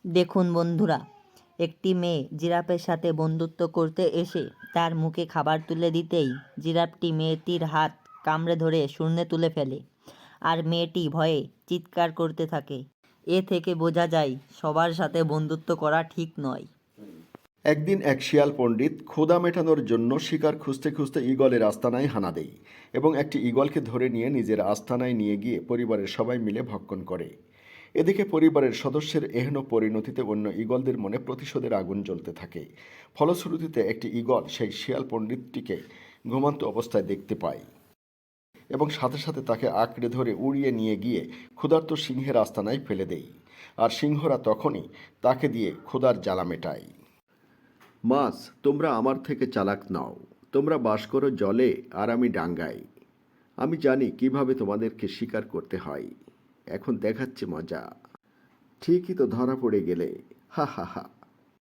দেখুন বন্ধুরা, একটি মেয়ে জিরাফের সাথে বন্ধুত্ব করতে এসে তার মুখে খাবার তুলে দিতেই জিরাফটি মেয়েটির হাত কামড়ে ধরে শূন্যে তুলে ফেলে, আর মেয়েটি ভয়ে চিৎকার করতে থাকে। এ থেকে বোঝা যায় সবার সাথে বন্ধুত্ব করা ঠিক নয়। একদিন এক শিয়াল পণ্ডিত ক্ষুধা মেটানোর জন্য শিকার খুঁজতে খুঁজতে ঈগলের আস্তানায় হানা দেয় এবং একটি ঈগলকে ধরে নিয়ে নিজের আস্তানায় নিয়ে গিয়ে পরিবারের সবাই মিলে ভক্ষণ করে। এদিকে পরিবারের সদস্যের এহেন পরিণতিতে অন্য ঈগলদের মনে প্রতিশোধের আগুন জ্বলতে থাকে। ফলশ্রুতিতে একটি ঈগল সেই শিয়াল পণ্ডিতটিকে ঘুমন্ত অবস্থায় দেখতে পায় এবং সাথে সাথে তাকে আঁকড়ে ধরে উড়িয়ে নিয়ে গিয়ে ক্ষুধার্ত সিংহের আস্তানায় ফেলে দেয়। আর সিংহরা তখনই তাকে দিয়ে ক্ষুধার জ্বালা মেটায়। মাছ, তোমরা আমার থেকে চালাক নও। তোমরা বাস করো জলে আর আমি ডাঙ্গায়। আমি জানি কিভাবে তোমাদেরকে শিকার করতে হয়। এখন দেখাচ্ছি মজা। ঠিকই তো ধরা পড়ে গেলে। হা হা হা।